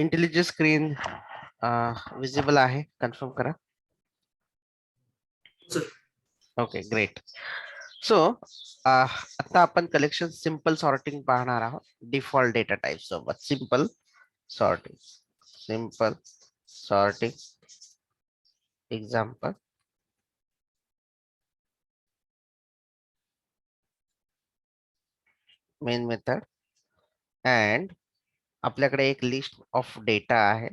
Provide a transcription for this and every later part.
Intelligence screen visible आहे, confirm करा. Sir. Okay, great. So आता आपण कलेक्शन सिंपल सॉर्टिंग पाहणार आहोत डिफॉल्ट डेटा टाइप सोबत. Simple sorting example. Main method and आपल्याकडे एक लिस्ट ऑफ डेटा आहे.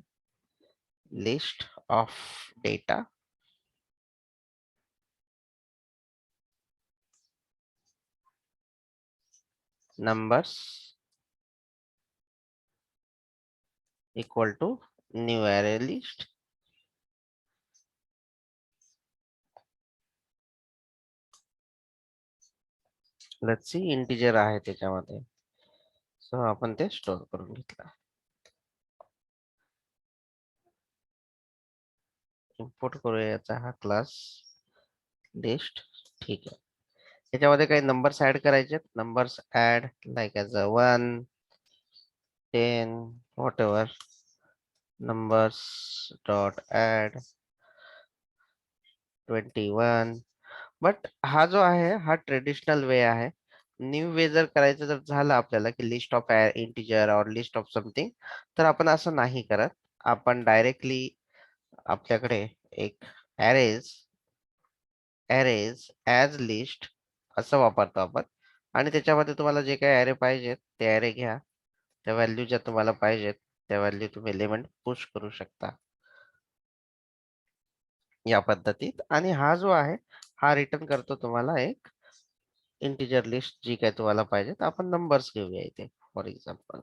List of data numbers equal to new array list. Let's see, integer आहे त्याच्यामध्ये, सो आपण ते स्टोअर करून घेतला. इम्पोर्ट करूया याचा हा क्लास लिस्ट. ठीक आहे. याच्यामध्ये काही नंबर्स ऍड करायचे. Numbers add like as a 1 10 whatever. Numbers dot add 21. But हा जो आहे हा ट्रेडिशनल वे आहे. न्यू वे जर करायचं जर झालं आपल्याला की लिस्ट ऑफ इंटिजर और लिस्ट ऑफ समथिंग, तर आपण असं नाही करत. आपण डायरेक्टली आपल्याकडे एक अरेज ॲज लिस्ट असं वापरतो आपण. आणि त्याच्यामध्ये तुम्हाला जे काही ॲरे पाहिजेत ते ॲरे घ्या. त्या व्हॅल्यू ज्या तुम्हाला पाहिजेत त्या व्हॅल्यू तुम्ही एलिमेंट पुश करू शकता या पद्धतीत. आणि हा जो आहे हा रिटर्न करतो तुम्हाला एक इंटिजर लिस्ट जी काही तुम्हाला पाहिजे. आपण नंबर्स घेऊया इथे फॉर एक्झाम्पल.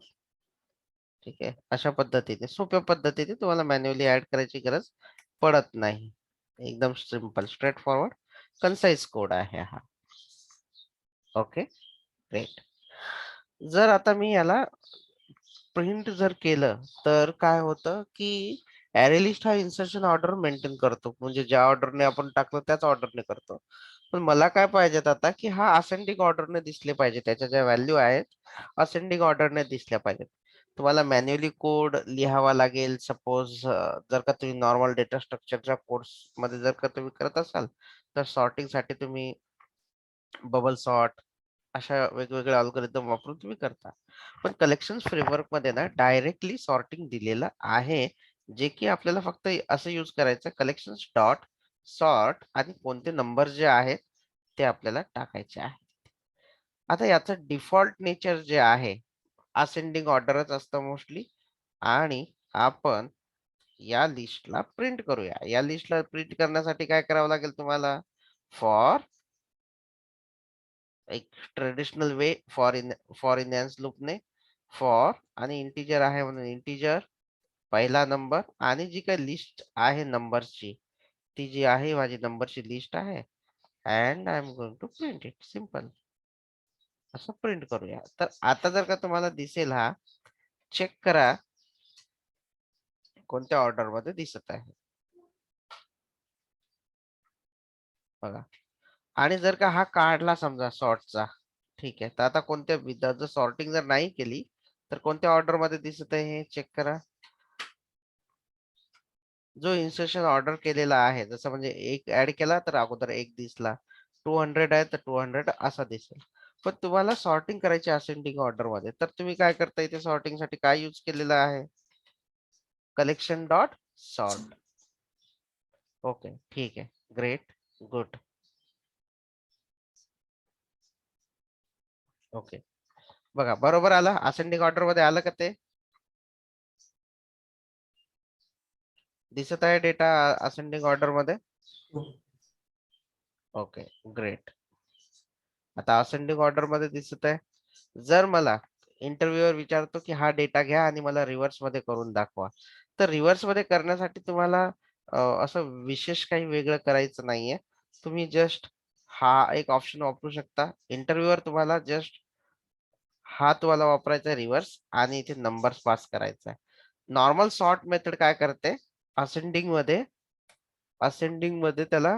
ठीक आहे. अशा पद्धतीने सोप्या पद्धतीने तुम्हाला मॅन्युअली ऍड करायची गरज पडत नाही. एकदम simple straight forward concise code आहे हा. Okay, great. जर आता मी याला प्रिंट जर केलं तर काय होतं की ॲरे लिस्ट हा इन्सर्शन ऑर्डर मेंटेन करतो. म्हणजे ज्या ऑर्डरने आपण टाकलं त्याच ऑर्डरने करतो. पण मला काय पाहिजेत आता की हा असेंडिंग ऑर्डरने दिसले पाहिजे. त्याच्या ज्या व्हॅल्यू आहेत असेंडिंग ऑर्डरने दिसल्या पाहिजेत. तुम्हाला मॅन्युअली कोड लिहावा लागेल. सपोज जर का तुम्ही नॉर्मल डेटा स्ट्रक्चरच्या कोर्स मध्ये जर का तुम्ही करत असाल तर सॉर्टिंग साठी तुम्ही बबल सॉर्ट अशा वेगवेगळ्या अल्गोरिदम वापरून तुम्ही करता. पण कलेक्शन फ्रेमवर्क मध्ये ना डायरेक्टली सॉर्टिंग दिलेलं आहे. जे की आपल्याला फक्त असं यूज करायचं कलेक्शन डॉट सॉर्ट आणि कोणते नंबर जे आहेत ते आपल्याला टाकायचे आहे. आता याचं डिफॉल्ट नेचर जे आहे असेंडिंग ऑर्डरच असतं मोस्टली. आणि आपण या लिस्टला प्रिंट करूया. या लिस्टला प्रिंट करण्यासाठी काय करावं लागेल तुम्हाला? फॉर एक ट्रेडिशनल वे फॉर इनहॅन्स लूपने फॉर आणि इंटिजर आहे म्हणून इंटिजर पहिला नंबर आणि जी काही लिस्ट आहे नंबरची ती जी आहे माझी नंबरची लिस्ट आहे. And I am going to print it simple. असं प्रिंट करूया. तर आता जर का तुम्हाला दिसेल हा, चेक करा कोणत्या ऑर्डर मध्ये दिसत आहे बघा. आणि जर का हा काढला समजा सॉर्टचा, ठीक आहे, तर आता कोणत्या जर सॉर्टिंग जर नाही केली तर कोणत्या ऑर्डर मध्ये दिसत आहे हे चेक करा. जो इन्सर्शन ऑर्डर केलेला आहे जसं म्हणजे एक ऍड केला तर अगोदर एक दिसला. 200 आहे तर 200 असा दिसेल. पण तुम्हाला सॉर्टिंग करायची असेंडिंग ऑर्डर मध्ये तर तुम्ही काय करता इथे सॉर्टिंग साठी काय यूज केलेलं आहे? Collection dot sort. ओके, ठीक आहे, ग्रेट, गुड. ओके, बघा बरोबर आलं. असेंडिंग ऑर्डर मध्ये आलं का ते? दिसत आहे डेटा असेंडिंग ऑर्डर मध्ये? Okay, great. आता असेंडिंग ऑर्डर मध्ये दिसत आहे. जर मला इंटरव्ह्यूअर विचारतो की हा डेटा घ्या आणि मला रिव्हर्स मध्ये करून दाखवा, तर रिव्हर्स मध्ये करण्यासाठी तुम्हाला असं विशेष काही वेगळं करायचं नाहीये. तुम्ही जस्ट हा एक ऑप्शन वापरू शकता. इंटरव्ह्यूअर तुम्हाला जस्ट हा तुम्हाला वापरायचा रिव्हर्स आणि इथे नंबर्स पास करायचा आहे. नॉर्मल सॉर्ट मेथड काय करते? असेंडिंग मध्ये त्याला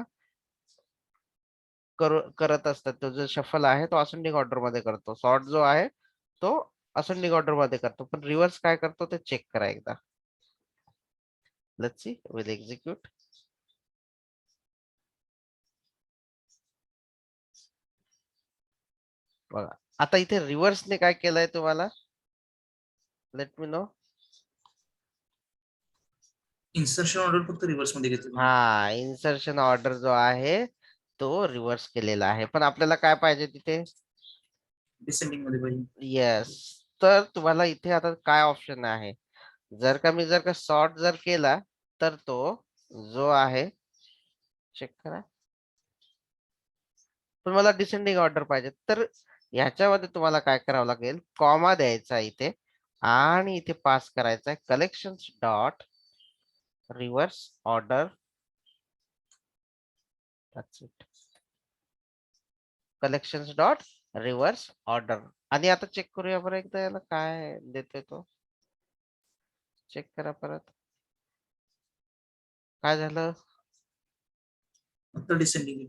करत असतात. तो जो शफल आहे तो असेंडिंग ऑर्डर मध्ये करतो. सॉर्ट जो आहे तो असेंडिंग ऑर्डर मध्ये करतो. पण रिव्हर्स काय करतो ते चेक करा एकदा. Let's see, will execute. बघा आता इथे रिव्हर्सने काय केलंय तुम्हाला, let me know. Insertion order फक्त रिव्हर्स मध्ये घेतली तुम्ही. हा, इन्सर्शन ऑर्डर जो आहे तो रिव्हर्स केलेला आहे, पण आपल्याला काय पाहिजे तिथे. डिसेंडिंग मध्ये पाहिजे. येस. तर तुम्हाला इथे आता काय ऑप्शन आहे, जर का सॉर्ट जर केला तर तो जो आहे, चेक करा. पण मला डिसेंडिंग ऑर्डर पाहिजे, तर ह्याच्यामध्ये तुम्हाला काय करावं लागेल, कॉमा द्यायचा इथे आणि इथे पास करायचा आहे collections dot reverse order. That's it. Collections dot reverse order. आणि आता चेक करूया बरं एकदा याला काय देतोय तो. चेक करा परत. काय झालं, फक्त डिसेंडिंग.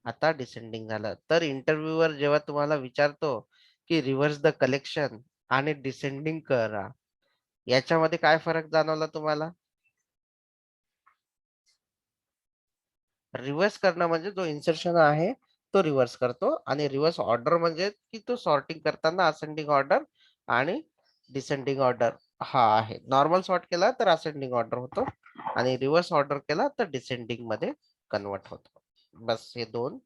आता डिसेंडिंग झालं. तर इंटरव्ह्यूवर जेव्हा तुम्हाला विचारतो की रिव्हर्स द कलेक्शन आणि डिसेंडिंग करा, याच्यामध्ये काय फरक जाणवला तुम्हाला. रिव्हर्स करणं म्हणजे जो इन्सर्शन आहे तो रिव्हर्स करतो, आणि रिव्हर्स ऑर्डर म्हणजे की तो सॉर्टिंग करताना असेंडिंग ऑर्डर आणि डिसेंडिंग ऑर्डर हा आहे. नॉर्मल सॉर्ट केला तर असेंडिंग ऑर्डर होतो, आणि रिव्हर्स ऑर्डर केला तर डिसेंडिंग मध्ये कन्वर्ट होतो. बस हे दोन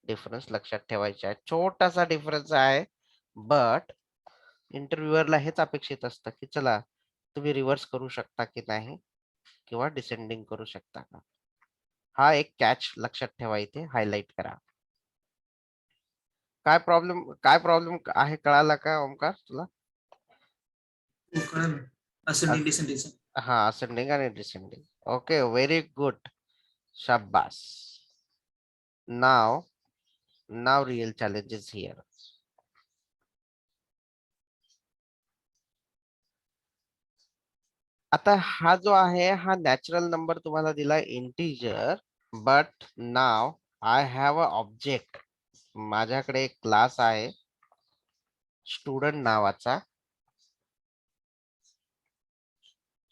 डिफरन्स लक्षात ठेवायचे आहे. छोटासा डिफरन्स आहे, बट इंटरव्ह्युअरला हेच अपेक्षित असतं की चला तुम्ही रिव्हर्स करू शकता की नाही, किंवा डिसेंडिंग करू शकता का. हा एक कॅच लक्षात ठेवा, इथे हायलाइट करा. काय प्रॉब्लेम आहे कळाला का ओमकार तुला. हो कळलं. Ascending descending. हा, असेंडिंग आणि डिसेंडिंग. Okay, very good. शाबास. नाव नाव रिअल चॅलेंजेस हिअर. आता हा जो आहे हा नॅचरल नंबर तुम्हाला दिला integer, but now I have a object. माझ्याकडे एक क्लास आहे स्टुडंट नावाचा.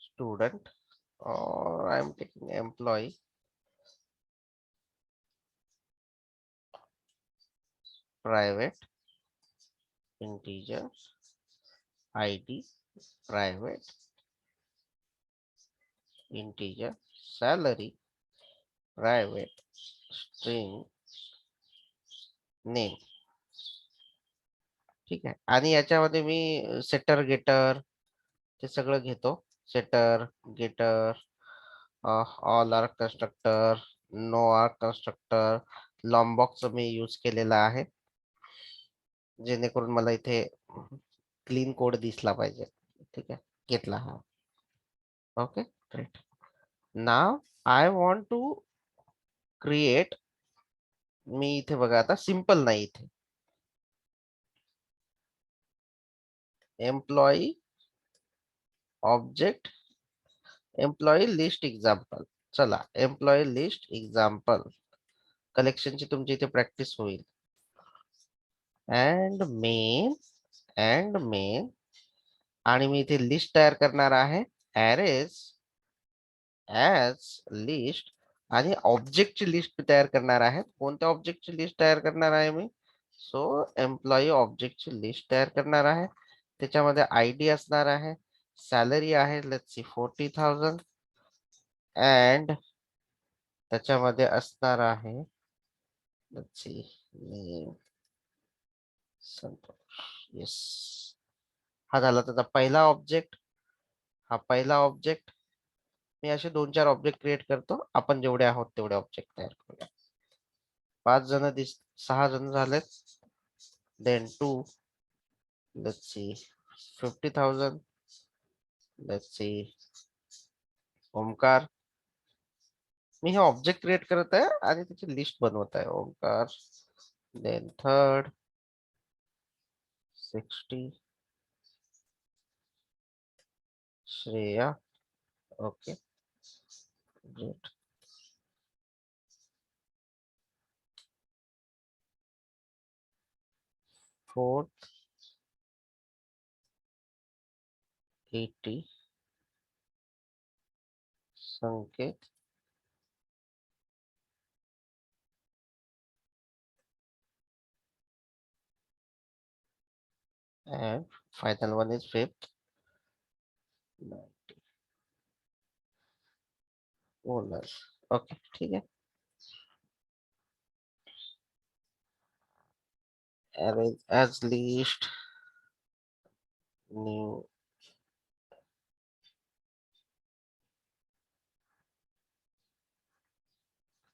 Student, or I'm taking employee. Private integer id, private integer salary, private string name. ठीक आहे. आणि याच्यामध्ये मी सेटर गेटर ते सगळं घेतो. Setter getter, all arg constructor, no arg constructor, Lombok मी यूज केलेला आहे, जेणेकरून मला इथे क्लीन कोड दिसला पाहिजे. ठीक आहे, घेतला हा. Okay, great. Now I want to create. मी इथे बघा आता सिंपल नाही, इथे employee object employee list example. चला, एम्प्लॉई लिस्ट एक्झाम्पल कलेक्शनची तुमची इथे प्रॅक्टिस होईल. अँड मेन आणि मी इथे लिस्ट तयार करणार आहे ऍरेज ऍज लिस्ट, आणि ऑब्जेक्टची लिस्ट तयार करणार आहे. कोणत्या ऑब्जेक्टची लिस्ट तयार करणार आहे मी, सो एम्प्लॉई ऑब्जेक्टची लिस्ट तयार करणार आहे. त्याच्यामध्ये आयडी असणार आहे, सॅलरी आहे लेट्स सी 40,000, अँड त्याच्यामध्ये असणार आहे let's see name Santosh. Yes, हा झाला त्याचा पहिला ऑब्जेक्ट. हा पहिला ऑब्जेक्ट. मी असे 2-4 ऑब्जेक्ट क्रिएट करतो, आपण जेवढे आहोत तेवढे ऑब्जेक्ट तयार करूया. 5 जण 6 जण झालेत. Then 2, let's see 50,000, let's see Omkar. मी हे ऑब्जेक्ट क्रिएट करत आहे आणि त्याची लिस्ट बनवत आहे. Omkar, then third 60, Shreya. Okay, great. Fourth 80, Sanket and final one is fifth. Owner okay ठीक है. Arrange as least new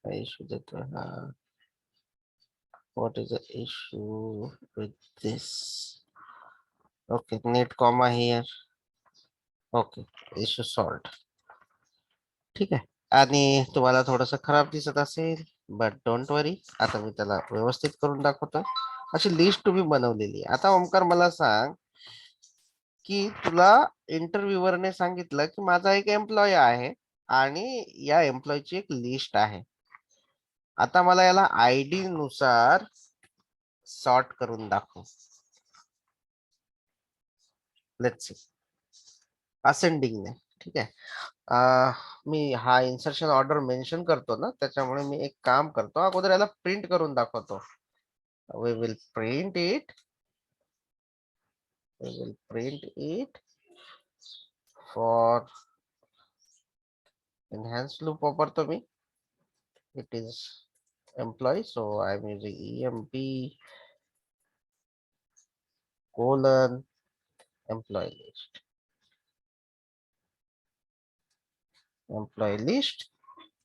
issue that what is the issue with this? Okay, need comma here. Okay, issue solved. ठीक आहे. आणि तुम्हाला थोडस खराब दिसत असेल बट डोंट वरी, आता मी त्याला व्यवस्थित करून दाखवतो. अशी लिस्ट तुम्ही बनवलेली आहे. आता ओमकार मला सांग की तुला इंटरव्ह्यूवरने सांगितलं की माझा एक एम्प्लॉय आहे आणि या एम्प्लॉयची एक लिस्ट आहे. आता मला याला आयडी नुसार सॉर्ट करून दाखव. लेट्स सी असेंडिंग ने. ठीक आहे. मी हा इन्सर्शन ऑर्डर मेन्शन करतो ना, त्याच्यामुळे मी एक काम करतो, अगोदर याला प्रिंट करून दाखवतो. We will print it. We will print it for enhanced loop वापरतो मी. It is employee, so I'm using emp colon employee list. Employee list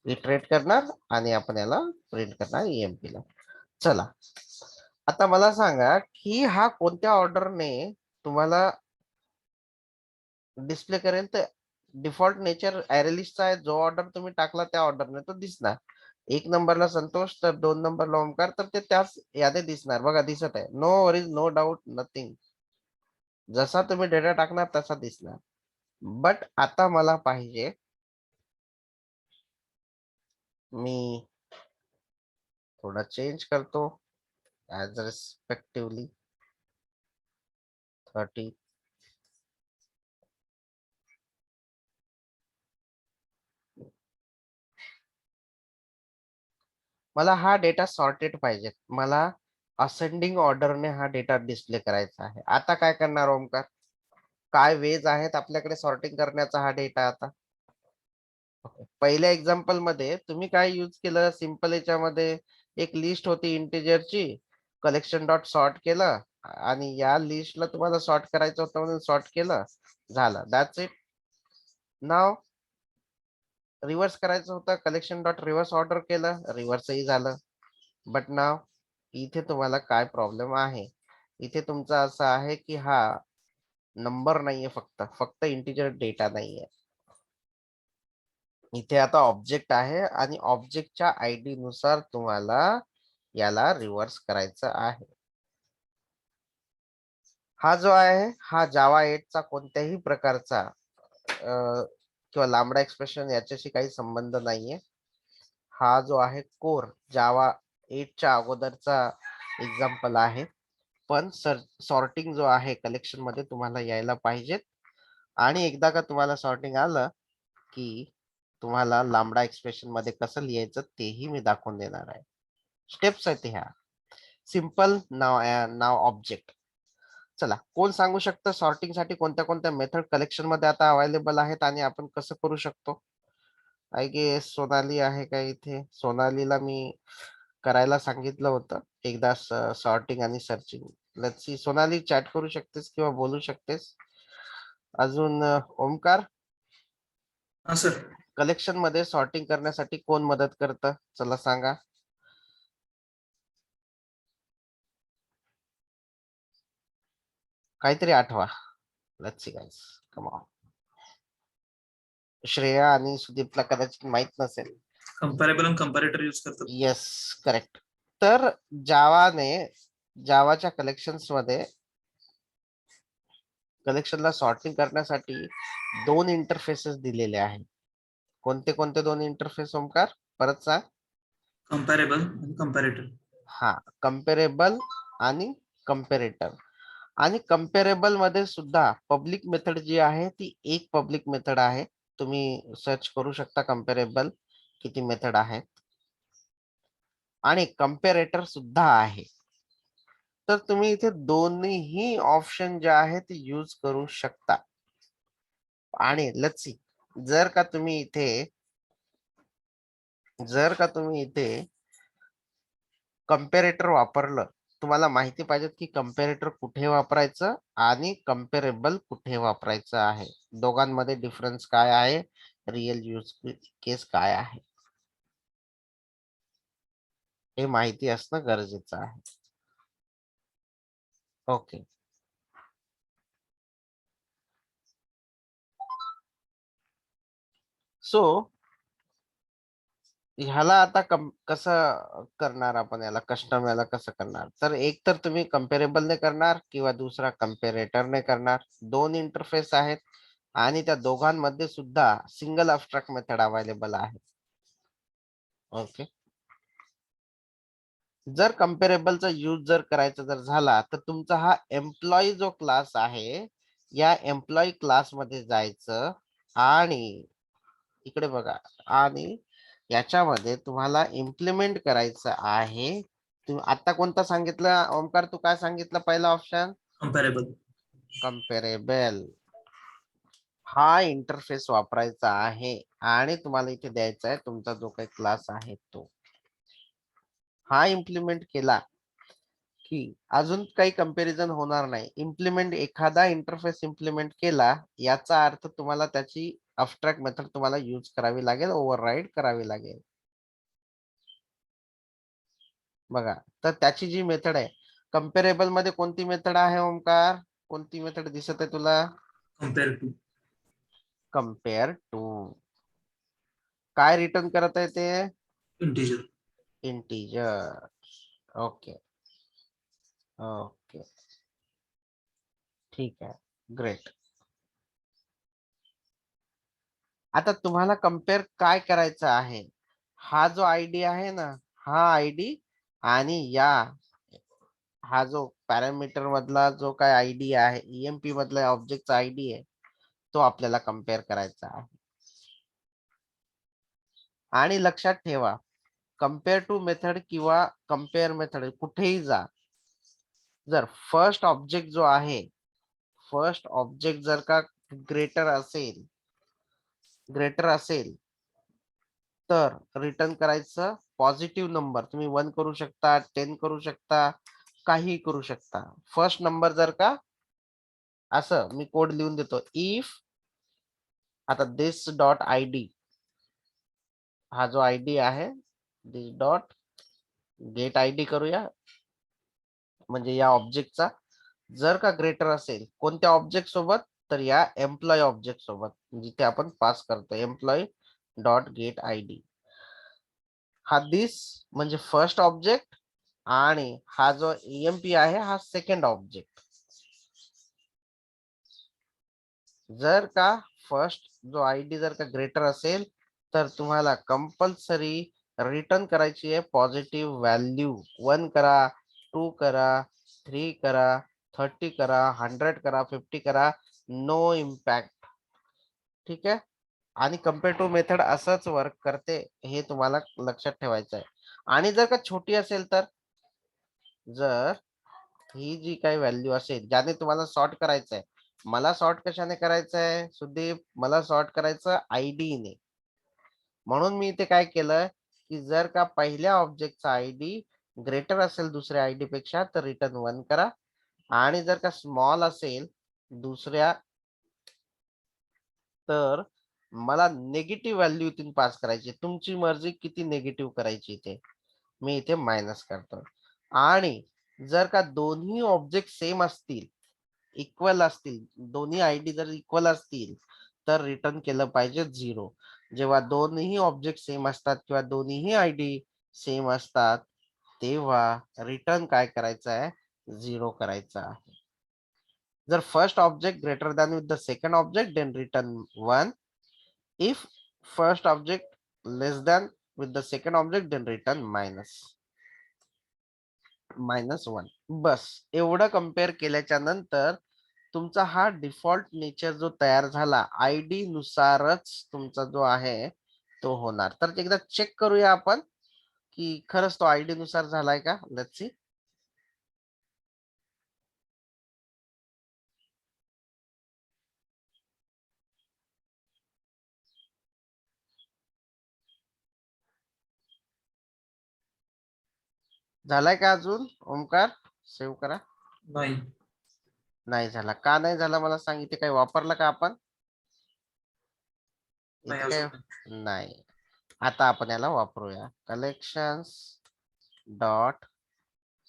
iterate करणार आणि आपण याला प्रिंट करणार emp ला. चला आता मला सांगा की हा कोणत्या ऑर्डरने तुम्हाला डिस्प्ले करेल. तर डिफॉल्ट नेचर ऍरे लिस्टचा आहे. जो ऑर्डर तुम्ही टाकला त्या ऑर्डरने तो दिसणार. 1 नंबरला संतोष तर 2 नंबरला ओमकार, तर ते त्याच यादी दिसणार. बघा दिसत आहे. No worries, no doubt, nothing. जसा तुम्ही डेटा टाकणार तसा दिसणार. बट आता मला पाहिजे, मी थोडा चेंज करतो ऍज रिस्पेक्टिवली 30. मला हा डेटा सॉर्टेड पाहिजे. मला असेंडिंग ऑर्डरने हा डेटा डिस्प्ले करायचा आहे. आता काय करणार ओमकार? काय वेज आहेत आपल्याकडे सॉर्टिंग करण्याचा हा डेटा? आता पहिल्या एक्झाम्पल मध्ये तुम्ही काय यूज केलं? सिंपल याच्यामध्ये एक लिस्ट होती इंटिजरची, कलेक्शन डॉट सॉर्ट केलं आणि या लिस्टला तुम्हाला सॉर्ट करायचं होतं म्हणून सॉर्ट केलं, झालं. That's it. नाव रिव्हर्स करायचं होतं, कलेक्शन डॉट रिव्हर्स ऑर्डर केलं, रिव्हर्सही झालं. बट नाव इथे तुम्हाला काय प्रॉब्लेम आहे? इथे तुमचा असं आहे की हा नंबर नाहीये, फक्त इंटिजर डेटा नाहीये. इथे आता ऑब्जेक्ट आहे आणि ऑब्जेक्टच्या आयडी नुसार तुम्हाला याला रिव्हर्स करायचं आहे. हा जो आहे हा जावा 8 चा कोणत्याही प्रकारचा किंवा लांबडा एक्सप्रेशन याच्याशी काही संबंध नाहीये. हा जो आहे कोर जावा 8 च्या अगोदरचा एक्झाम्पल आहे. पण सॉर्टिंग जो आहे कलेक्शन मध्ये तुम्हाला यायला पाहिजेत. आणि एकदा का तुम्हाला सॉर्टिंग आलं की तुम्हाला लांबडा एक्सप्रेशन मध्ये कसं लिहायचं तेही मी दाखवून देणार आहे. स्टेप्स आहेत ह्या. सिंपल नाव ऑब्जेक्ट. चला कोण सांगू शकतं सॉर्टिंग साठी कोणत्या कोणत्या मेथड कलेक्शन मध्ये आता अवेलेबल आहेत आणि आपण कसं करू शकतो? आय गेस सोनाली आहे का इथे? सोनालीला मी करायला सांगितलं होतं एकदा सॉर्टिंग आणि searching. Let's see. Sonali chat करू शकतेस किंवा बोलू शकतेस. अजून ओमकार, हा सर. कलेक्शन मध्ये सॉर्टिंग करण्यासाठी कोण मदत करतं? चला सांगा. काहीतरी आठवा. Let's see guys, come on. Shreya आणि सुदीपला कदाचित माहित नसेल. कंपॅरेबल आणि कंपॅरेटर यूज करतात. Yes, correct. तर जावाच्या कलेक्शन्स मध्ये कलेक्शनला सॉर्टिंग करण्यासाठी 2 इंटरफेसेस दिलेले आहेत. कोणते कोणते 2 इंटरफेस ओमकार? परत सांग. कंपॅरेबल आणि कंपॅरेटर. हा, कम्पेरेबल आणि कंपेरेटर. आणि कंपेरेबल मध्ये सुद्धा पब्लिक मेथड जी आहे ती एक पब्लिक मेथड आहे. तुम्ही सर्च करू शकता कम्पेरेबल किती मेथड आहेत आणि कम्पेरेटर सुद्धा आहे. तर तुम्ही इथे दोन्हीही ऑप्शन जे आहेत ते यूज करू शकता. आणि लेट्स सी, जर का तुम्ही इथे कम्पेरेटर वापरलं, तुम्हाला माहिती पाहिजे की कम्पेरेटर कुठे वापरायचं आणि कम्पेरेबल कुठे वापरायचं आहे. दोघांमध्ये डिफरन्स काय आहे, रिअल यूज केस काय आहे, हे माहिती असणं गरजेचं आहे. ओके. सो ह्याला आता कसं करणार आपण, याला कस्टम याला कसं करणार, तर एक तर तुम्ही कम्पेरेबलने करणार किंवा दुसरा कम्पेरेटरने करणार. दोन इंटरफेस आहेत आणि त्या दोघांमध्ये सुद्धा सिंगल अब्स्ट्रॅक्ट मेथड अवेलेबल आहे. ओके. जर कम्पेरेबलचा यूज जर करायचा जर झाला तर तुमचा हा एम्प्लॉई जो क्लास आहे, या एम्प्लॉई क्लास मध्ये जायचं आणि इकडे बघा, आणि याच्यामध्ये तुम्हाला इम्प्लिमेंट करायचं आहे. तुम्ही आता कोणता सांगितलं ओमकार, तू काय सांगितलं पहिला ऑप्शन? कम्पॅरेबल. कम्पेरेबल. हा इंटरफेस वापरायचा आहे आणि तुम्हाला इथे द्यायचा आहे तुमचा जो काही क्लास आहे तो. हा इम्प्लिमेंट केला की अजून काही कंपॅरिझन होणार नाही. इम्प्लिमेंट एखादा इंटरफेस इम्प्लिमेंट केला याचा अर्थ तुम्हाला त्याची अब्स्ट्रॅक्ट मेथड तुम्हाला यूज करावी लागेल, ओव्हरराईड करावी लागेल. बघा, तर त्याची जी मेथड आहे कम्पेरेबल मध्ये, कोणती मेथड आहे ओमकार? कोणती मेथड दिसत आहे तुला? Compare to. Compare to. काय रिटर्न करत आहे ते? इंटिजर. इंटीजर. ओके ओके, ठीक आहे, ग्रेट. आता तुम्हाला कम्पेअर काय करायचं आहे? हा जो आयडी आहे ना, हा आयडी आणि हा जो पॅरामीटर मधला जो काय आयडी आहे, ईएमपी मधला ऑब्जेक्टचा आयडी आहे, तो आपल्याला कम्पेअर करायचा आहे. आणि लक्षात ठेवा, कम्पेअर टू मेथड किंवा कम्पेअर मेथड कुठेही जा, जर फर्स्ट ऑब्जेक्ट जो आहे, फर्स्ट ऑब्जेक्ट जर का ग्रेटर असेल तर रिटर्न करायचं पॉझिटिव्ह नंबर. तुम्ही 1 करू शकता, 10 करू शकता, काही करू शकता. फर्स्ट नंबर जर का, असं मी कोड लिहून देतो, इफ आता दिस डॉट आयडी, हा जो आयडी आहे दिस डॉट गेट आयडी करूया, म्हणजे या ऑब्जेक्टचा जर का ग्रेटर असेल, कोणत्या ऑब्जेक्ट सोबत? तर या एम्प्लॉय ऑब्जेक्ट सोबत, जिथे आपण पास करतो एम्प्लॉय डॉट गेट आयडी. हा दिस म्हणजे फर्स्ट ऑब्जेक्ट आणि हा जो ईएमपी आहे हा सेकंड ऑब्जेक्ट. जर का फर्स्ट जो आयडी जर का ग्रेटर असेल तर तुम्हाला कंपल्सरी रिटर्न करायची आहे पॉझिटिव्ह व्हॅल्यू. 1 करा, 2 करा, 3 करा, 30 करा, 100 करा, 50 करा, नो इम्पॅक्ट. ठीक आहे. आणि कम्पेअर टू मेथड असंच वर्क करते, हे तुम्हाला लक्षात ठेवायचं आहे. आणि जर का छोटी असेल तर, जर ही जी काही व्हॅल्यू असेल ज्याने तुम्हाला सॉर्ट करायचं आहे, मला सॉर्ट कशाने करायचं आहे सुदीप? मला सॉर्ट करायचं आयडी ने. म्हणून मी इथे काय केलं की जर का पहिल्या ऑब्जेक्टचा आयडी ग्रेटर असेल दुसऱ्या आयडी पेक्षा तर रिटर्न 1 करा, आणि जर का स्मॉल असेल दुसऱ्या, तर मला नेगेटिव्ह व्हॅल्यू इथून पास करायची. तुमची मर्जी किती नेगेटिव्ह करायची ते, मी इथे मायनस करतो. आणि जर का दोन्ही ऑब्जेक्ट सेम असतील, इक्वल असतील, दोन्ही आयडी जर इक्वल असतील तर रिटर्न केलं पाहिजे 0. जेव्हा दोन्ही ऑब्जेक्ट सेम असतात किंवा दोन्हीही आयडी सेम असतात तेव्हा रिटर्न काय करायचं आहे? 0 करायचं आहे. जर first object greater than with the second object then return 1. If first object less than with the second object then return -1. बस एवढं कम्पेअर केल्याच्या नंतर तुमचा हा डिफॉल्ट नेचर जो तयार झाला आयडी नुसारच तुमचा जो आहे तो होणार. तर एकदा चेक करूया आपण की खरंच तो आयडी नुसार झालाय का. Let's see. झालाय का अजून ओमकार. सेव्ह करा. नाही. नाही झाला. का नाही झाला मला सांग. इथे काही वापरलं का आपण. नाही इथे अजून नाही. काही नाही. आता आपण याला वापरूया. कलेक्शन्स डॉट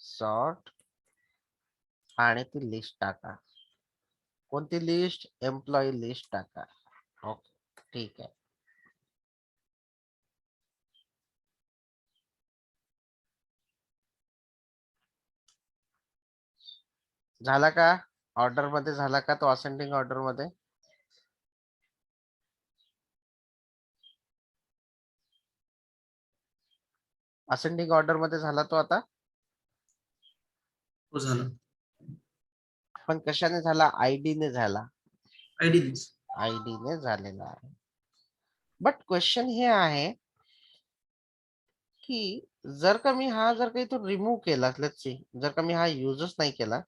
सॉर्ट आणि ती लिस्ट टाका. कोणती लिस्ट. एम्प्लॉई लिस्ट टाका. ओके ठीक आहे. झाला का. ऑर्डर मध्ये झाला का तो. असेंडिंग ऑर्डर मध्ये. असेंडिंग ऑर्डर मध्ये झाला तो आता. तो झाला. पण कशाने झाला. आयडी ने झाला. आयडी आयडी ने झालेला आहे. बट क्वेश्चन हे आहे की जर का मी हा जर का इथून रिमूव्ह केला. Let's see. जर का मी हा युजच नाही केला.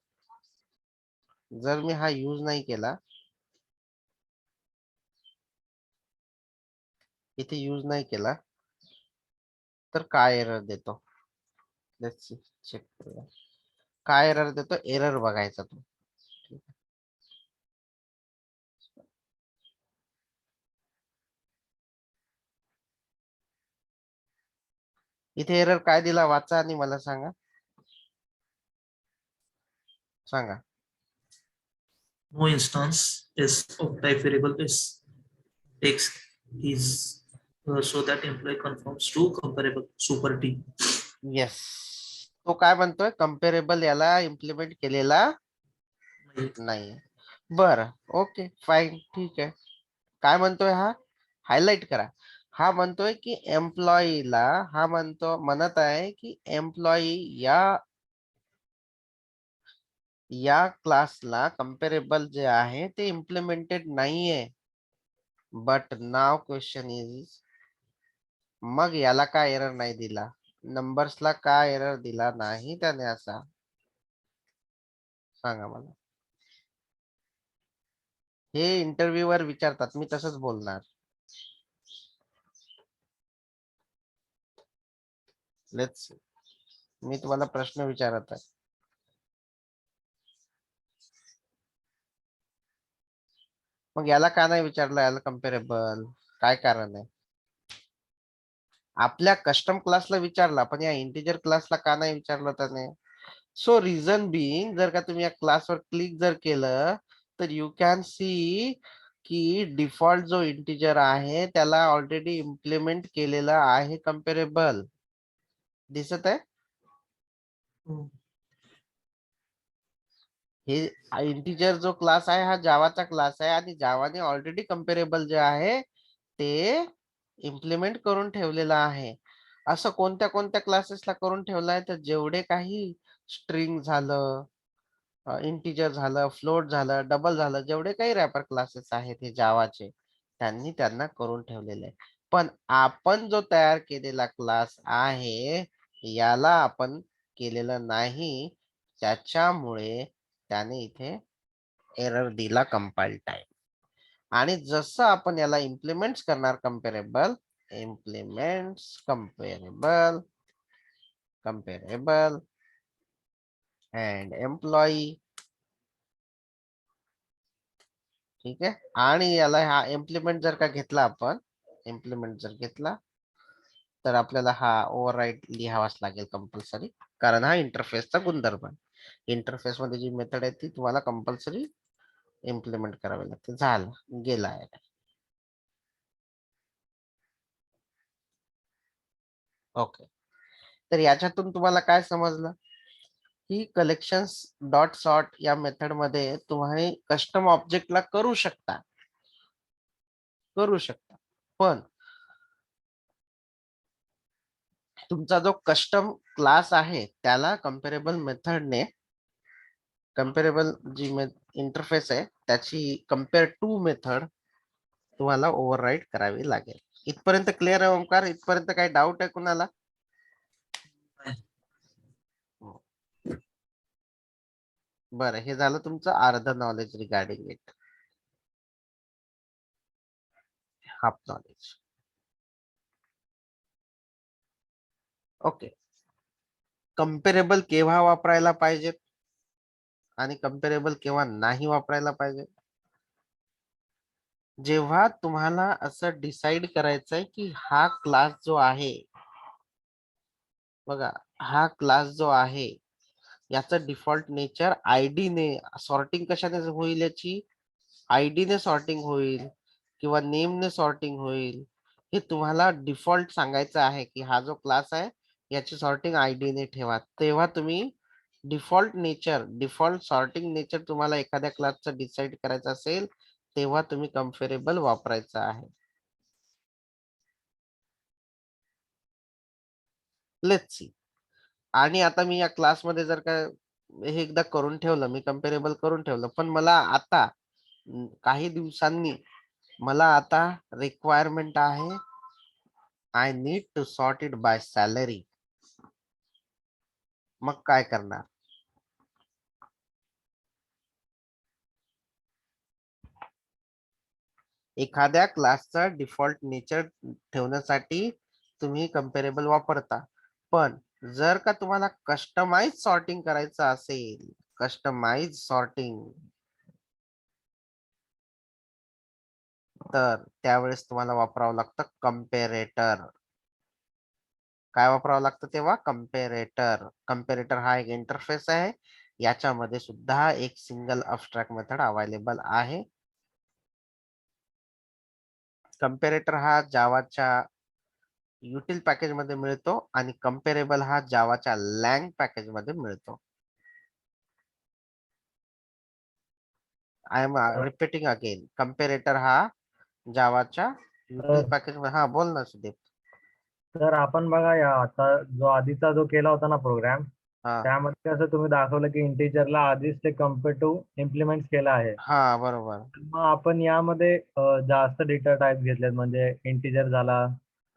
जर मी हा यूज नाही केला. इथे यूज नाही केला तर काय एरर देतो. Let's see. चेक करूया. काय एरर देतो. एरर बघायचा तो. इथे एरर काय दिला वाचा आणि मला सांगा. सांगा. no instance is of type variable is text is so that employee conforms to comparable super t. Yes. तो काय म्हणतोय. कम्पेरेबल याला इम्प्लिमेंट केलेला नाही. बरं ओके फाईन ठीक आहे. काय म्हणतोय हा. हायलाइट करा. हा म्हणतोय की एम्प्लॉईला. हा म्हणत आहे की एम्प्लॉई या क्लासला कम्पेरेबल जे आहे ते इम्प्लिमेंटेड नाहीये. But now question is. मग याला का एरर नाही दिला. नंबर्सला का एरर दिला नाही त्याने असा. सांगा मला. हे इंटरव्ह्यू वर विचारतात. मी तसंच बोलणार. लेट्स. मी तुम्हाला प्रश्न विचारत आहे. मग याला का नाही विचारलं. याला कम्पेरेबल काय कारण आहे. आपल्या कस्टम क्लासला विचारला पण या इंटिजर क्लासला का नाही विचारलं त्याने. So reason being. जर का तुम्ही या क्लासवर क्लिक जर केलं तर यू कॅन सी की डिफॉल्ट जो इंटिजर आहे त्याला ऑलरेडी इम्प्लिमेंट केलेला आहे कम्पेरेबल. दिसत आहे. हे इंटिजर जो क्लास आहे हा जावाचा क्लास आहे आणि जावाने ऑलरेडी कम्पेरेबल जे आहे ते इम्प्लिमेंट करून ठेवलेलं आहे. असं कोणत्या कोणत्या क्लासेसला करून ठेवलं आहे. तर जेवढे काही स्ट्रिंग झालं, इंटिजर झालं, फ्लोट झालं, डबल झालं, जेवढे काही रॅपर क्लासेस आहेत हे जावाचे त्यांनी त्यांना करून ठेवलेले आहे. पण आपण जो तयार केलेला क्लास आहे याला आपण केलेलं नाही. त्याच्यामुळे त्याने इथे एरर दिला कंपाईल टाइम. आणि जसं आपण याला इम्प्लिमेंट करणार कम्पेरेबल. Comparable and employee. ठीक आहे. आणि याला हा इम्प्लिमेंट जर का घेतला आपण. इम्प्लिमेंट जर घेतला तर आपल्याला हा ओव्हरराईड लिहावाच लागेल कंपल्सरी. कारण हा इंटरफेसचा गुणधर्म आहे. इंटरफेस मध्ये जी मेथड आहे ती तुम्हाला कंपल्सरी इम्प्लिमेंट करावी लागते. झालं. गेला आहे. ओके. तर याच्यातून तुम्हाला काय समजलं की कलेक्शन्स डॉट सॉर्ट या मेथड मध्ये तुम्ही कस्टम ऑब्जेक्टला करू शकता. पण तुमचा जो कस्टम क्लास आहे त्याला कम्पेरेबल मेथडने. कम्पेरेबल जी इंटरफेस आहे त्याची कम्पेअर टू मेथड तुम्हाला ओव्हरराईड करावी लागेल. इथपर्यंत क्लिअर आहे ओमकार? इथपर्यंत काही डाऊट आहे कुणाला? बरं, हे झालं तुमचं अर्ध knowledge regarding it. Half knowledge. Okay. Comparable केव्हा वापरायला पाहिजेत आणि कम्पेरेबल केव्हा नाही वापरायला पाहिजे? जेव्हा तुम्हाला असं डिसाइड करायचंय की हा क्लास जो आहे, बघा हा क्लास जो आहे याचं डिफॉल्ट नेचर आयडी ने सॉर्टिंग कशाने होईल, याची आयडी ने सॉर्टिंग होईल किंवा नेम ने सॉर्टिंग होईल, हे तुम्हाला डिफॉल्ट सांगायचं आहे की हा जो क्लास आहे याची सॉर्टिंग आयडी ने ठेवा. तेव्हा तुम्ही डिफॉल्ट सॉर्टिंग नेचर तुम्हाला एखाद्या क्लासचं डिसाइड करायचं असेल तेव्हा तुम्ही कम्पेरेबल वापरायचं आहे. Let's C. आणि आता मी या क्लासमध्ये जर का हे एकदा करून ठेवलं, मी कम्पेरेबल करून ठेवलं, पण मला आता काही दिवसांनी मला आता रिक्वायरमेंट आहे, I need to sort it by salary. मग काय करणार? एखाद्या क्लासचा डिफॉल्ट नेचर ठेवण्यासाठी तुम्ही कम्पेरेबल वापरता, पण जर का तुम्हाला कस्टमाइज सॉर्टिंग करायचं असेल, कस्टमाइज सॉर्टिंग, तर त्यावेळेस तुम्हाला वापरावं लागतं कम्पेरेटर. काय वापरावं लागतं तेव्हा? कम्पेरेटर. कम्पेरेटर हा एक इंटरफेस आहे, याच्यामध्ये सुद्धा एक सिंगल अब्स्ट्रॅक्ट मेथड अवेलेबल आहे. कम्पेरेटर हा जावाच्या युटिल पॅकेज मध्ये मिळतो आणि कम्पेरेबल हा जावाच्या लँग पॅकेज मध्ये मिळतो. I am repeating again, comparator हा जावाच्या युटिल पॅकेज मध्ये. हा बोल ना सुदीप. तर आपण बघा या आता जो आधीचा जो केला होता ना प्रोग्राम, हा त्यामध्ये असं तुम्ही दाखवलं की इंटिजरला आधीच ते कम्पेअर टू इम्प्लिमेंट केला आहे. हा बरोबर. मग आपण यामध्ये जास्त डेटा टाईप घेतलेत, म्हणजे इंटिजर झाला,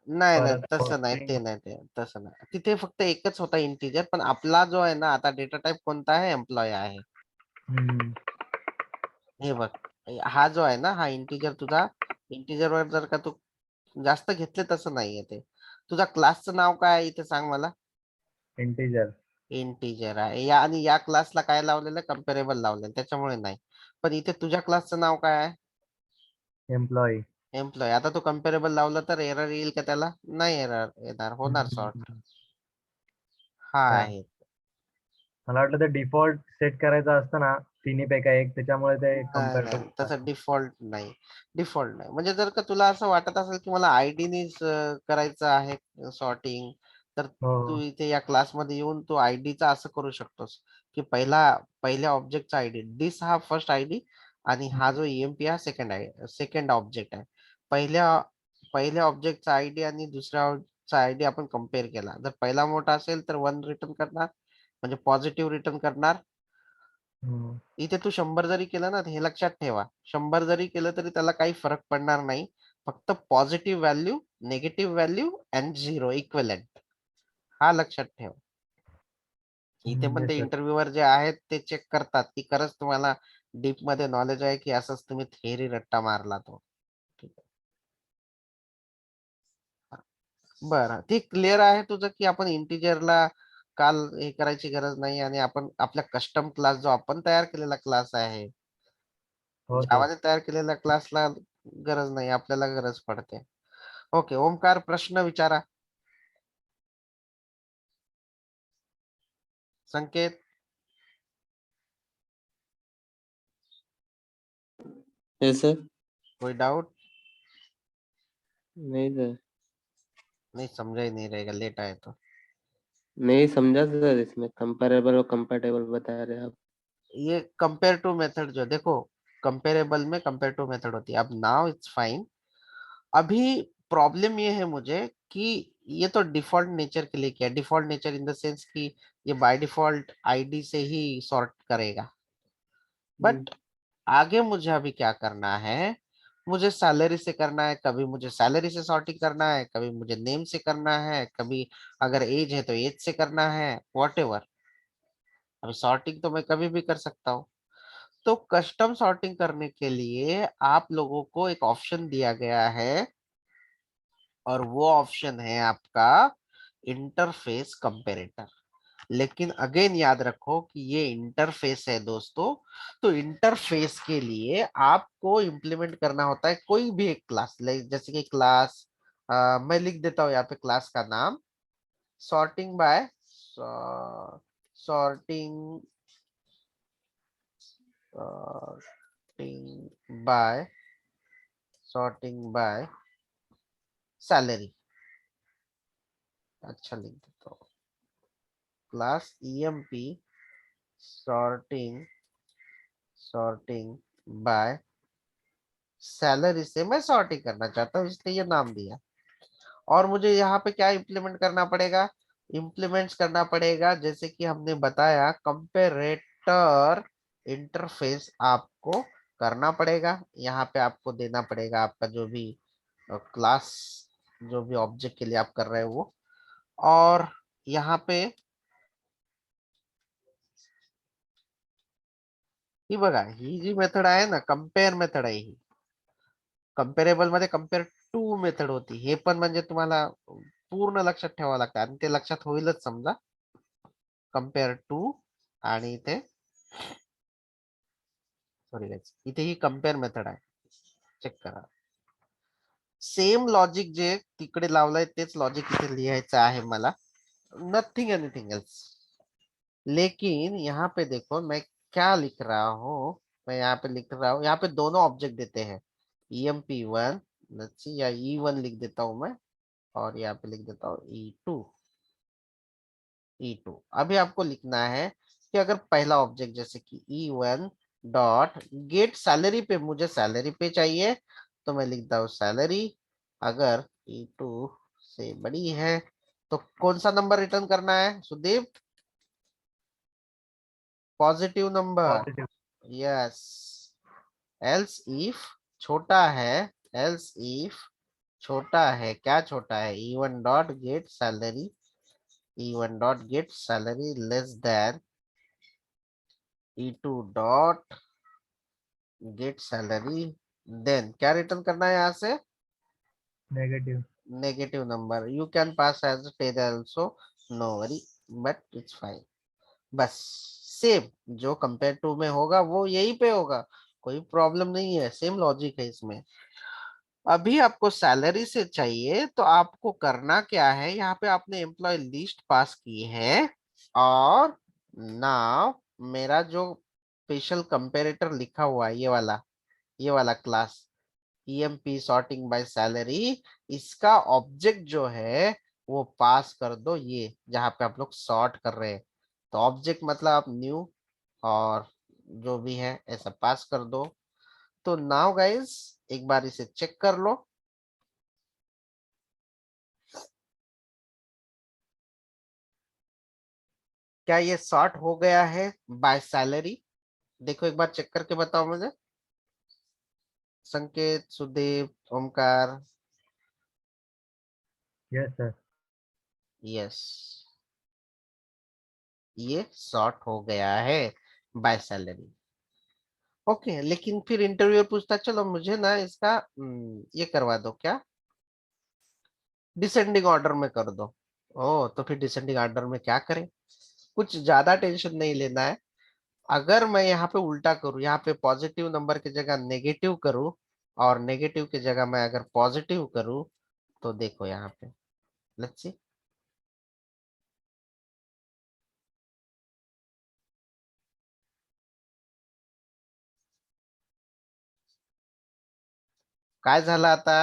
नाही नाही परत तसं नाही, ते नाही, ते तसं नाही. तिथे फक्त एकच होता इंटिजर, पण आपला जो आहे ना आता डेटा टाईप कोणता आहे? एम्प्लॉय आहे. हम्म, हे बघ, हा जो आहे ना हा इंटिजर तुझा, इंटिजर वर जर का तू जास्त घेतले तसं नाहीये ते. तुझा क्लासचं नाव काय आहे इथे सांग मला? इंटिजर. इंटिजर आहे या, आणि या क्लासला काय लावलेलं? कम्पेरेबल लावलेलं, त्याच्यामुळे नाही. पण इथे तुझ्या क्लासचं नाव काय आहे? एम्प्लॉई. एम्प्लॉय. आता तू कम्पेरेबल लावलं तर एरर येईल का त्याला? नाही एरर येणार, होणार सॉर्ट. हा आहे. मला वाटलं ते डिफॉल्ट सेट करायचं असतं ना तिन्ही पैकी एक, त्याच्यामुळे ते नाही कम्पेअर नाही टू. तसं डिफॉल्ट नाही. डिफॉल्ट नाही म्हणजे जर का तुला असं वाटत असेल की मला आयडीने करायचं आहे सॉर्टिंग, तर तू हो. इथे या क्लासमध्ये येऊन तू आयडीचा असं करू शकतोस की पहिल्या ऑब्जेक्टचा आयडी, डिस हा फर्स्ट आयडी आणि हा जो ईएमपी हा सेकंड ऑब्जेक्ट आहे. पहिल्या ऑब्जेक्टचा आयडी आणि दुसऱ्याचा आयडी आपण कम्पेअर केला, जर पहिला मोठा असेल तर 1 रिटर्न करणार, म्हणजे पॉझिटिव्ह रिटर्न करणार. हम्म. इथे तू 100 जरी केलं ना, हे लक्षात ठेवा, 100 जरी केलं तरी त्याला काही फरक पडणार नाही. फक्त positive value, negative value and 0 equivalent, हा लक्षात ठेवा. इथे पण ते Yes, sir. इंटरव्ह्यूवर जे आहेत ते चेक करतात की खरंच तुम्हाला डीप मध्ये नॉलेज आहे की असंच तुम्ही थेअरी रट्टा मारला तो. ठीक आहे. बरं, ते क्लिअर आहे तुझं की आपण इंटिजरला काल हे करायची गरज नाही आणि आपण आपल्या कस्टम क्लास जो आपण तयार केलेला क्लास आहे, हो सर. जावाने तयार केलेल्या क्लासला गरज नाही, आपल्याला गरज पडते. ओके ओमकार, प्रश्न विचारा. संकेत, यस सर. कोई डाउट? नहीं सर, नहीं समझा ही नहीं रहेगा, लेट आए तो. नहीं समझा सर, इसमें कंपेरेबल और कंपैटिबल बता रहे आप. ये कंपेयर टू मेथड जो देखो, कंपेरेबल में कंपेयर टू मेथड होती है. अब नाउ इट्स फाइन. अभी प्रॉब्लम ये है मुझे कि ये तो डिफॉल्ट नेचर के लिए किया, default nature in the sense कि ये बाय डिफॉल्ट आईडी से ही सॉर्ट करेगा. बट आगे मुझे अभी क्या करना है, मुझे सैलरी से करना है, कभी मुझे सैलरी से सॉर्टिंग करना है, कभी मुझे नेम से करना है, कभी अगर एज है तो एज से करना है, वॉट एवर। अभी सॉर्टिंग तो मैं कभी भी कर सकता हूँ। तो कस्टम सॉर्टिंग करने के लिए आप लोगों को एक ऑप्शन दिया गया है, और वो ऑप्शन है आपका इंटरफेस कंपैरेटर। लेकिन अगेन याद रखो कि ये इंटरफेस है दोस्तों। तो इंटरफेस के लिए आपको इंप्लीमेंट करना होता है कोई भी एक क्लास, जैसे कि क्लास, मैं लिख देता हूँ यहाँ पे क्लास का नाम, sorting by, sorting sorting by sorting by salary. अच्छा लिख देता हूँ, class EMP sorting sorting by salary से मैं सॉर्टिंग करना चाहता हूँ, इसलिए ये नाम दिया। और मुझे यहाँ पे क्या इम्प्लीमेंट करना पड़ेगा, इम्प्लीमेंट्स करना पड़ेगा, जैसे कि हमने बताया कंपेरेटर इंटरफेस आपको करना पड़ेगा। यहाँ पे आपको देना पड़ेगा आपका जो भी क्लास, जो भी ऑब्जेक्ट के लिए आप कर रहे हो वो। और यहाँ पे ही बघा, ही जी मेथड आहे ना, कंपेअर मेथड आहे ही। कंपेरेबल मध्ये कंपेअर टू मेथड होती, हे पण म्हणजे तुम्हाला पूर्ण लक्षात ठेवावं लागतं, आणि ते लक्षात होईलच समजा, कंपेअर टू। आणि इथे सॉरी गाइस, इथे ही कंपेअर मेथड आहे, चेक करा। सेम लॉजिक जे तिकडे लावलंय तेच लॉजिक इथे लिहायचं आहे मला, नथिंग एनीथिंग एल्स। लेकिन यहाँ पे देखो मैं क्या लिख रहा हूँ, मैं यहाँ पे लिख रहा हूँ, यहाँ पे दोनों ऑब्जेक्ट देते हैं, EMP1 या E1 लिख देता हूँ मैं, और यहाँ पे लिख देता हूँ E2। अभी आपको लिखना है कि अगर पहला ऑब्जेक्ट जैसे कि E1 डॉट गेट सैलरी पे, मुझे सैलरी पे चाहिए, तो मैं लिखता हूँ सैलरी। अगर E2 से बड़ी है तो कौन सा नंबर रिटर्न करना है Sudeep, positive number, positive. Yes. Else if छोटा है, एल्स इफ छोटा है, क्या छोटा है, E1 dot get salary, E1 dot get salary less than E2 dot get salary, then क्या रिटर्न करना है यहाँ से, negative. Negative number. You can pass as ten also, no worry, but it's fine. बस सेम जो compare to में होगा वो यही पे होगा, कोई प्रॉब्लम नहीं है, सेम लॉजिक है इसमें। अभी आपको सैलरी से चाहिए तो आपको करना क्या है, यहाँ पे आपने एम्प्लॉय लिस्ट पास की है, और नाउ मेरा जो स्पेशल कंपेरेटर लिखा हुआ है, ये वाला class EMP sorting by salary, इसका ऑब्जेक्ट जो है वो पास कर दो, ये जहाँ पे आप लोग सॉर्ट कर रहे हैं। तो ऑब्जेक्ट मतलब आप न्यू, और जो भी है ऐसा पास कर दो। तो नाउ गाइस एक बार इसे चेक कर लो, क्या ये सॉर्ट हो गया है बाय सैलरी, देखो एक बार चेक करके बताओ मुझे, Sanket, Sudeep, Omkar. Yes sir. Yes, ये सॉर्ट हो गया है बाय सैलरी। ओके, लेकिन फिर इंटरव्यूअर पूछता चलो मुझे ना इसका ये करवा दो, क्या डिसेंडिंग ऑर्डर में कर दो। ओ, तो फिर डिसेंडिंग ऑर्डर में क्या करें, कुछ ज्यादा टेंशन नहीं लेना है। अगर मैं यहाँ पे उल्टा करूँ, यहाँ पे पॉजिटिव नंबर की जगह नेगेटिव करूँ, और नेगेटिव की जगह मैं अगर पॉजिटिव करूँ, तो देखो यहाँ पे, लेट्स सी काय झालं आता।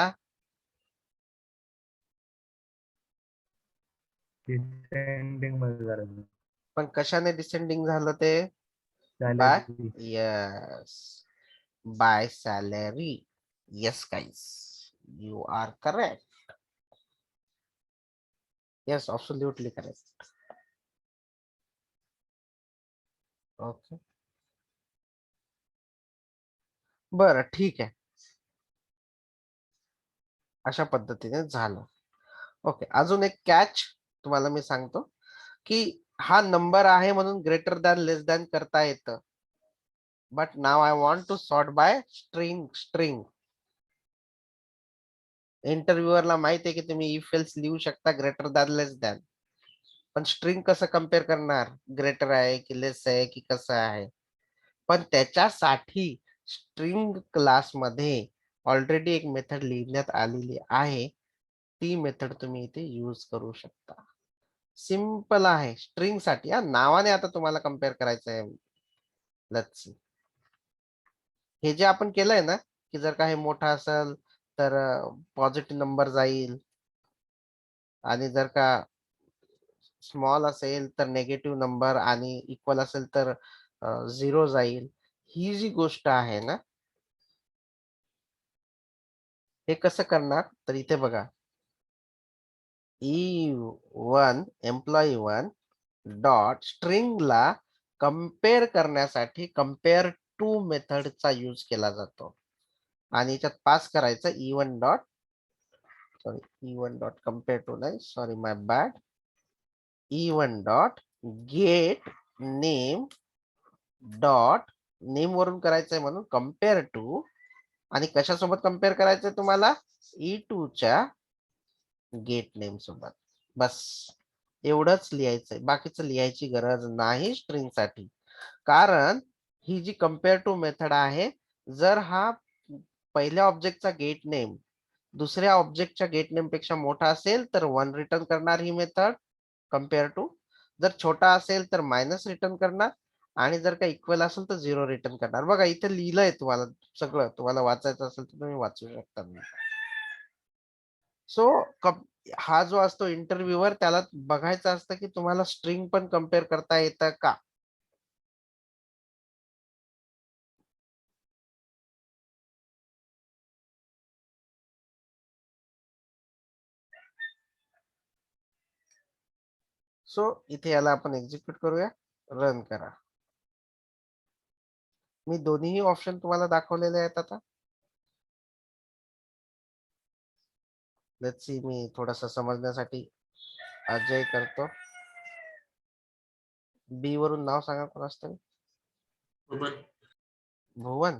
डिसेंडिंग मध्ये झालं. पण कशाने डिसेंडिंग झालं ते, by, salary. Yes, by salary. Yes guys, you are correct, yes absolutely correct. Okay, बरं ठीक आहे. अशा पद्धतीने झालं. ओके, अजून एक कॅच तुम्हाला मी सांगतो की हा नंबर आहे म्हणून ग्रेटर दॅन लेस दॅन करता येतं. But now I want to sort by string. इंटरव्ह्यूअरला माहित आहे की तुम्ही इफ एल्स लिहू शकता ग्रेटर दॅन लेस दॅन, पण स्ट्रिंग कसं कम्पेअर करणार, ग्रेटर आहे की लेस आहे की कसं आहे. पण त्याच्यासाठी स्ट्रिंग क्लासमध्ये ऑलरेडी एक मेथड लिहिण्यात आलेली आहे. ती मेथड तुम्ही इथे यूज करू शकता. सिंपल आहे स्ट्रिंग साठी. नावाने आता तुम्हाला कम्पेअर करायचं आहे. Let's C. हे जे आपण केलंय ना की जर का हे मोठा असेल तर पॉझिटिव्ह नंबर जाईल, आणि जर का स्मॉल असेल तर नेगेटिव्ह नंबर, आणि इक्वल असेल तर 0 जाईल. ही जी गोष्ट आहे ना, हे कसं करणार तर इथे बघा, E1 एम्प्लॉई 1 डॉट स्ट्रिंगला कम्पेअर करण्यासाठी कम्पेअर टू मेथडचा यूज केला जातो, आणि याच्यात पास करायचं E1 dot E1 dot compare to नाही, sorry my bad, E1 dot get name dot name वरून करायचंय म्हणून कम्पेअर टू, आणि कशासोबत कम्पेअर करायचंय तुम्हाला, E2 च्या गेट नेम सोबत. बस एवढंच लिहायचंय, बाकीचं लिहायची गरज नाही स्ट्रिंग साठी. कारण ही जी कम्पेअर टू मेथड आहे, जर हा पहिल्या ऑब्जेक्टचा गेट नेम दुसऱ्या ऑब्जेक्टच्या गेट नेम पेक्षा मोठा असेल तर 1 रिटर्न करणार ही मेथड कम्पेअर टू. जर छोटा असेल तर मायनस रिटर्न करणार, आणि जर का इक्वल असेल तर 0 रिटर्न करणार. बघा इथे लिहिलंय तुम्हाला सगळं, तुम्हाला वाचायचं असेल तर तुम्ही वाचू शकता. सो हा जो असतो इंटरव्ह्यूवर, त्याला बघायचं असतं की तुम्हाला स्ट्रिंग पण कम्पेअर करता येतं का. सो इथे याला आपण एक्झिक्यूट करूया, रन करा. मी दोन्ही ऑप्शन तुम्हाला दाखवलेले आहेत. आता लेट्स सी, मी थोडासा समजण्यासाठी अजय करतो. बी वरून नाव सांगा कोण असतं. बबन भुवन.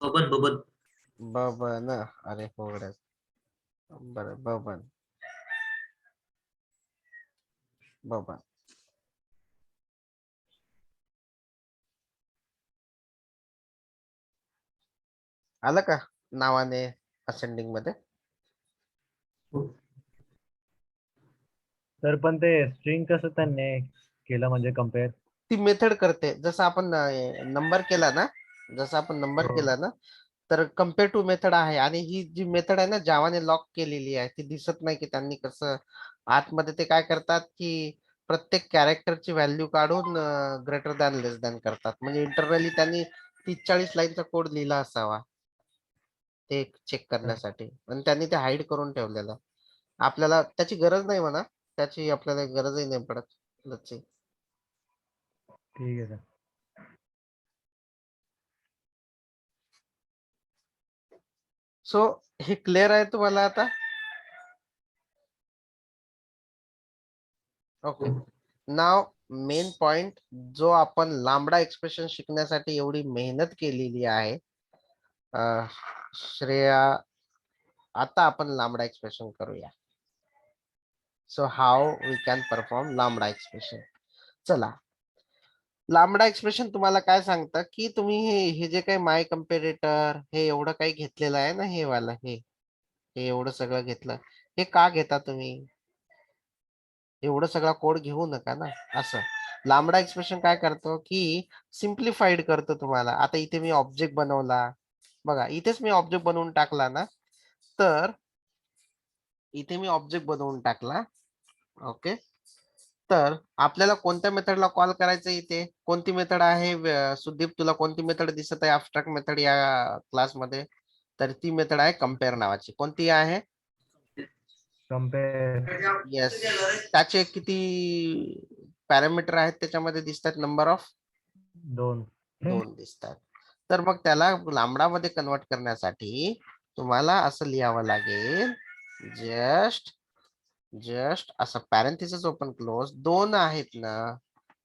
बबन बबन बबन, अरे होगड्याच. बरं, बबन. बबन आलं का नावाने असेंडिंग मध्ये. तर पण ते स्ट्रिंग कसं त्यांनी केलं म्हणजे कम्पेअर. ती मेथड करते, जसं आपण नंबर केला ना, जसं आपण नंबर हो. केला ना, तर कम्पेअर टू मेथड आहे, आणि ही जी मेथड आहे ना जावाने लॉक केलेली आहे, ती दिसत नाही की त्यांनी कसं आतमध्ये ते काय करतात की प्रत्येक कॅरेक्टरची व्हॅल्यू काढून ग्रेटर दॅन लेस दॅन करतात. म्हणजे इंटरनली त्यांनी 30-40 लाईनचा कोड लिहिला असावा ते चेक करण्यासाठी, आणि त्यांनी ते हाईड करून ठेवलेलं. आपल्याला त्याची गरज नाही म्हणा, त्याची आपल्याला गरजही नाही पडत. Let's see. ठीक आहे सर. सो हे क्लिअर आहे तुम्हाला आता. ओके, नाव मेन पॉइंट जो आपण लांबडा एक्सप्रेशन शिकण्यासाठी एवढी मेहनत केलेली आहे, श्रेया, आता आपण लांबडा एक्सप्रेशन करूया. So how we can perform lambda expression. चला, लांबडा एक्सप्रेशन तुम्हाला काय सांगतं की तुम्ही हे जे काही माय कम्पेरेटर हे एवढं काही घेतलेलं आहे ना, हे वाला हे एवढं सगळं घेतलं, हे का घेता तुम्ही, एवढं सगळा कोड घेऊ नका ना. असं लांबडा एक्सप्रेशन काय करतो की सिम्प्लिफाईड करतो तुम्हाला. आता इथे मी ऑब्जेक्ट बनवला, बघा इथेच मी ऑब्जेक्ट बनवून टाकला ना, तर इथे मी ऑब्जेक्ट बनवून टाकला. ओके, तर आपल्याला कोणत्या मेथडला कॉल करायचं, इथे कोणती मेथड आहे सुदीप, तुला कोणती मेथड दिसत आहे अब्स्ट्रॅक्ट मेथड या क्लासमध्ये, तर ती मेथड आहे कम्पेअर नावाची. कोणती आहे, कम्पेअर. येस. त्याचे किती पॅरामीटर आहेत त्याच्यामध्ये दिसतात, नंबर ऑफ 2. 2 दिसतात. तर मग त्याला लांबडामध्ये कन्वर्ट करण्यासाठी तुम्हाला असं लिहावं लागेल, जस्ट असं पॅरेंथिसिस ओपन क्लोज, दोन आहेत ना,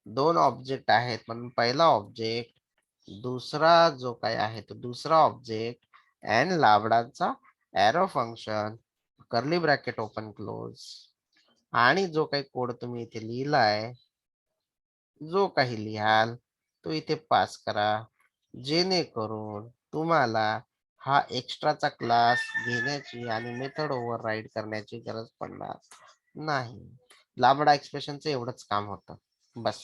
दोन ऑब्जेक्ट आहेत म्हणून पहिला ऑब्जेक्ट, दुसरा जो काय आहे तो दुसरा ऑब्जेक्ट, अँड लांबडाचा arrow function, curly bracket open close, आणि जो काही कोड तुम्ही इथे लिहिलाय, जो काही लिहाल तो इथे पास करा, जेणेकरून तुम्हाला हा एक्स्ट्राचा क्लास घेण्याची आणि मेथड ओव्हरराईड करण्याची गरज पडणार नाही. लांबडा एक्सप्रेशनचं एवढंच काम होतं बस.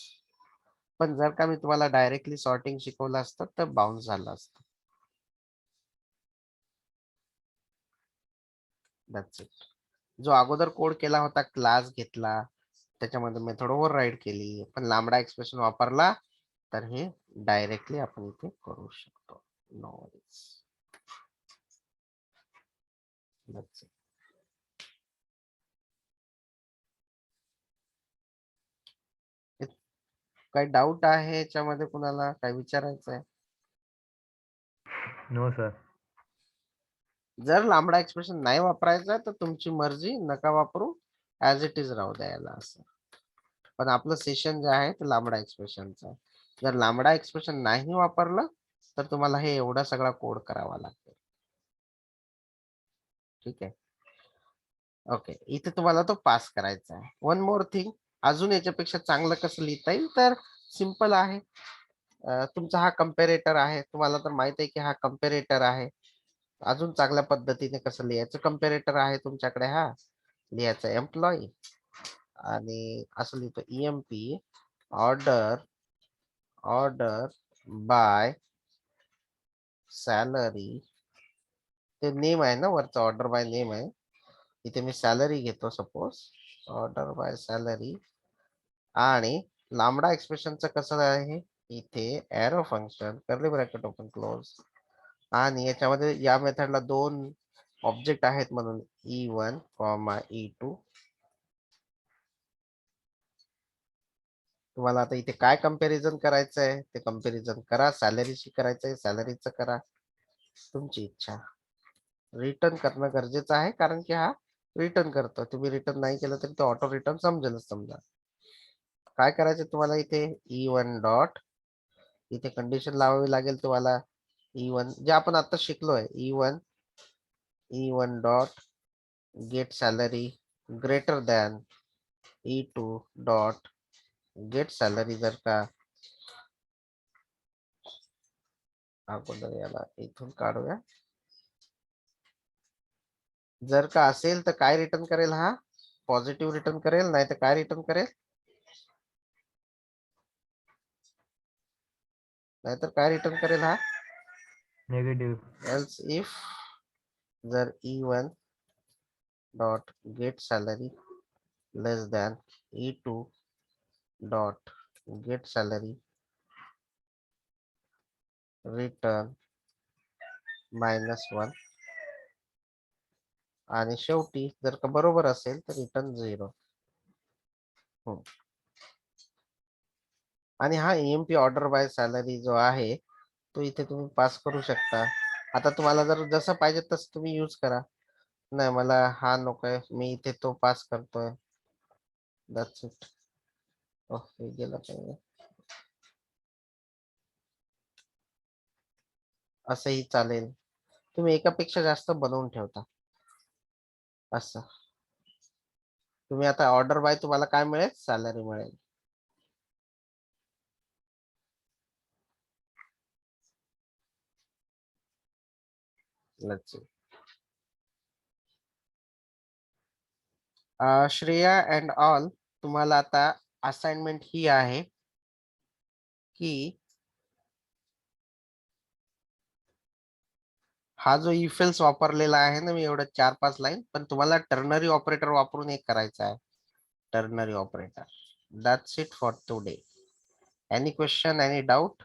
पण जर का मी तुम्हाला डायरेक्टली सॉर्टिंग शिकवलं असतं तर बाउन्स झालं असतं. That's it. जो अगोदर कोड केला होता, क्लास घेतला, त्याच्यामध्ये मेथड ओव्हरराईड केली, पण लांबडा एक्सप्रेशन वापरला, तर हे डायरेक्टली आपण इथे करू शकतो. No worries. That's it. काही डाऊट आहे याच्यामध्ये, कुणाला काय विचारायचं आहे? No sir. जर लांबडा एक्सप्रेशन नाही वापरायचा तर तुमची मर्जी, नका वापरू, ऍज इट इज राहू द्यायला असं. पण आपलं सेशन जे आहे ते लांबडा एक्सप्रेशनचं आहे. जर लांबडा एक्सप्रेशन नाही वापरलं तर तुम्हाला हे एवढा सगळा कोड करावा लागेल. ठीक आहे. ओके, इथे तुम्हाला तो पास करायचा आहे. वन मोर थिंग, अजून याच्यापेक्षा चांगलं कसं लिहिता येईल तर सिंपल आहे. तुमचा हा कम्पेरेटर आहे, तुम्हाला तर माहित आहे की हा कम्पेरेटर आहे. अजून चांगल्या पद्धतीने कसं लिहायचं, कम्पेरेटर आहे तुमच्याकडे, हा लिहायचं एम्प्लॉई आणि असं लिहितो EMP ऑर्डर बाय सॅलरी. ते नेम आहे ना, वरचा ऑर्डर बाय नेम आहे, इथे मी सॅलरी घेतो सपोज, ऑर्डर बाय सॅलरी. आणि लांबडा एक्सप्रेशनचं कसं आहे, इथे arrow function, curly bracket open close, आणि याच्यामध्ये या मेथडला दोन ऑब्जेक्ट आहेत म्हणून E1, E2. तुम्हाला आता इथे काय कंपॅरिझन करायचं आहे ते कंपॅरिझन करा, सॅलरीशी करायचंय सॅलरीचं करा, तुमची इच्छा. रिटर्न करणं गरजेचं आहे कारण की हा रिटर्न करतो, तुम्ही रिटर्न नाही केलं तरी तो ऑटो रिटर्न समजेलच. समजा काय करायचं तुम्हाला, इथे E1 डॉट, इथे कंडिशन लावावी लागेल तुम्हाला, E1 जे आपण आता शिकलोय, E1 dot get salary greater than E2 dot get salary. जर का अगोदर याला इथून काढूया, जर का असेल तर काय रिटर्न करेल, हा पॉझिटिव्ह रिटर्न करेल, नाही तर काय रिटर्न करेल, नाहीतर काय रिटर्न करेल, हा निगेटिव्ह. एल्स इफ जर E1 dot get salary less than E2 dot get salary, return -1, आणि शेवटी जर का बरोबर असेल तर रिटर्न 0. आणि हा EMP ऑर्डर बाय सॅलरी जो आहे तो इथे तुम्ही पास करू शकता. आता तुम्हाला जर जसं पाहिजे तसं तुम्ही यूज करा. नाही मला हा नकोय, मी इथे तो पास करतोय, दॅट्स इट. ओके, गेला पाहिजे, असंही चालेल. तुम्ही एकापेक्षा जास्त बनवून ठेवता असं. तुम्ही आता ऑर्डर बाय तुम्हाला काय मिळेल, सॅलरी मिळेल. Let's see. Shreya and all, तुम्हाला आता असाइनमेंट ही आहे की हा जो इफेल्स वापरलेला आहे ना मी एवढं 4-5 लाईन, पण तुम्हाला टर्नरी ऑपरेटर वापरून एक करायचा आहे, ternary operator. That's it for today. Any question, any doubt?